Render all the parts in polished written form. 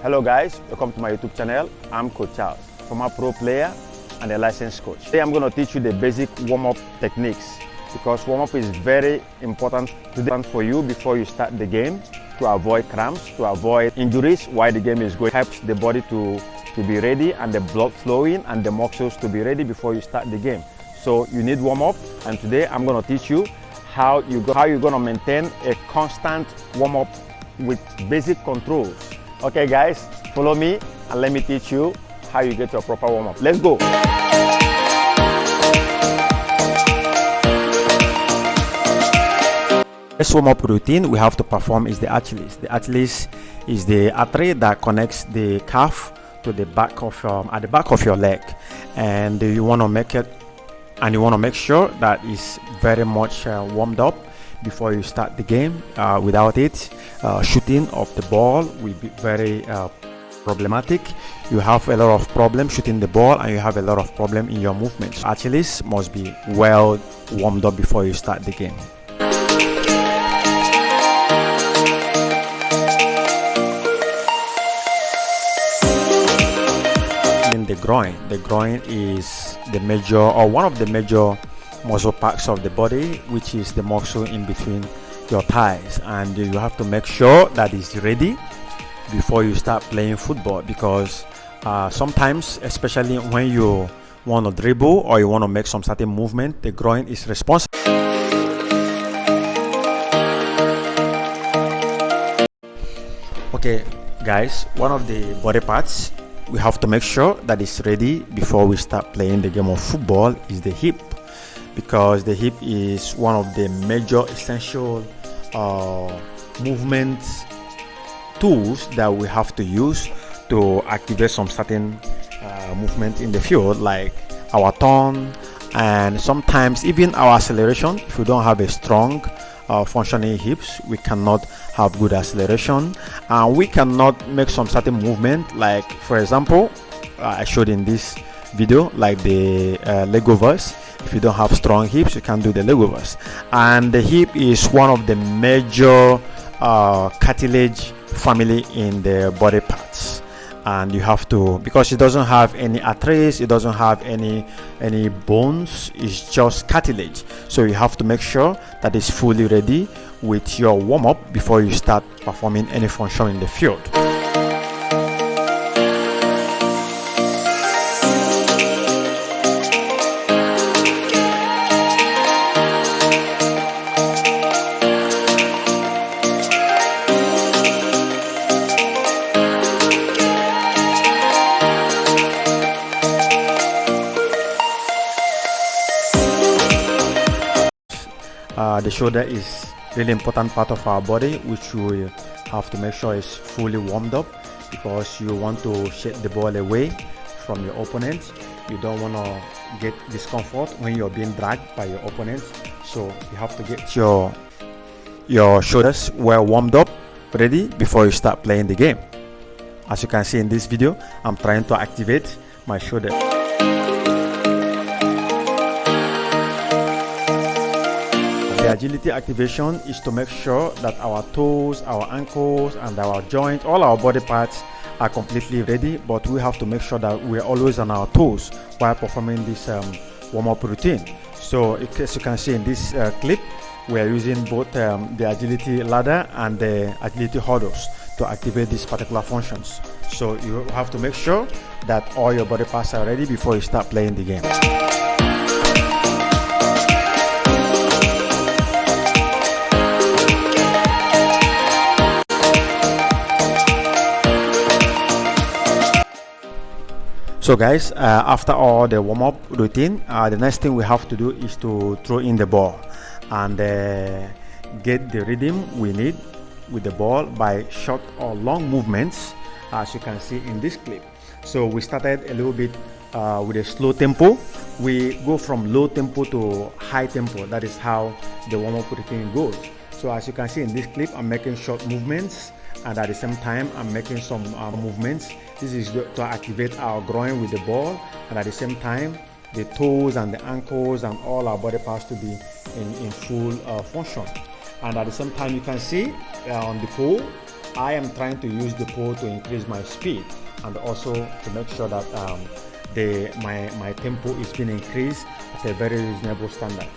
Hello guys, welcome to my YouTube channel. I'm Coach Charles, former pro player and a licensed coach. Today I'm going to teach you the basic warm-up techniques because warm-up is very important for you before you start the game to avoid cramps, to avoid injuries while the game is going. It helps the body to be ready and the blood flowing and the muscles to be ready before you start the game. So you need warm-up, and today I'm going to teach you how you're going to maintain a constant warm-up with basic controls. Okay guys, follow me and let me teach you how you get your proper warm-up. Let's go. This warm-up routine we have to perform is the Achilles. The Achilles is the artery that connects the calf to the back of at the back of your leg, and you want to make sure that it's very much warmed up before you start the game. Without it, shooting of the ball will be very problematic. You have a lot of problems shooting the ball and you have a lot of problem in your movements. Achilles must be well warmed up before you start the game. The groin is the major, or one of the major muscle parts of the body, which is the muscle in between your thighs, and you have to make sure that it's ready before you start playing football, because sometimes, especially when you want to dribble or you want to make some certain movement, the groin is responsible. Okay guys, one of the body parts we have to make sure that it's ready before we start playing the game of football is the hip, because the hip is one of the major essential movement tools that we have to use to activate some certain movement in the field, like our turn and sometimes even our acceleration. If we don't have a strong functioning hips, we cannot have good acceleration, and we cannot make some certain movement, like for example I showed in this video, like the leg overs. If you don't have strong hips, you can't do the leg overs. And the hip is one of the major cartilage family in the body parts, and you have to, because it doesn't have any arteries, it doesn't have any bones, it's just cartilage. So you have to make sure that it's fully ready with your warm-up before you start performing any function in the field. The shoulder is really important part of our body, which we have to make sure is fully warmed up, because you want to shake the ball away from your opponent. You don't want to get discomfort when you're being dragged by your opponent. So you have to get your shoulders well warmed up, ready before you start playing the game. As you can see in this video, I'm trying to activate my shoulder. The agility activation is to make sure that our toes, our ankles and our joints, all our body parts are completely ready, but we have to make sure that we're always on our toes while performing this warm-up routine. So as you can see in this clip, we are using both the agility ladder and the agility hurdles to activate these particular functions. So you have to make sure that all your body parts are ready before you start playing the game. So guys, after all the warm-up routine, the next thing we have to do is to throw in the ball and get the rhythm we need with the ball by short or long movements, as you can see in this clip. So we started a little bit with a slow tempo. We go from low tempo to high tempo. That is how the warm-up routine goes. So as you can see in this clip, I'm making short movements, and at the same time I'm making some movements. This is to activate our groin with the ball, and at the same time the toes and the ankles and all our body parts to be in full function. And at the same time, you can see on the pole I am trying to use the pole to increase my speed and also to make sure that my tempo is being increased at a very reasonable standard.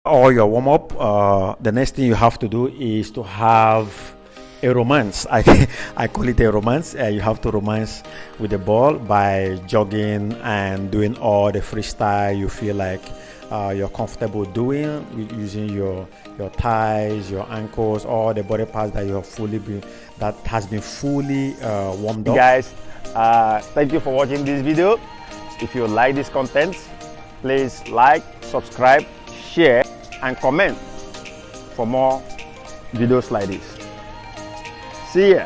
Or your warm-up, the next thing you have to do is to have a romance. I call it a romance. You have to romance with the ball by jogging and doing all the freestyle you feel like you're comfortable doing, using your thighs, your ankles, all the body parts that that has been fully warmed up. Guys, thank you for watching this video. If you like this content, please like, subscribe, share and comment for more videos like this. See ya.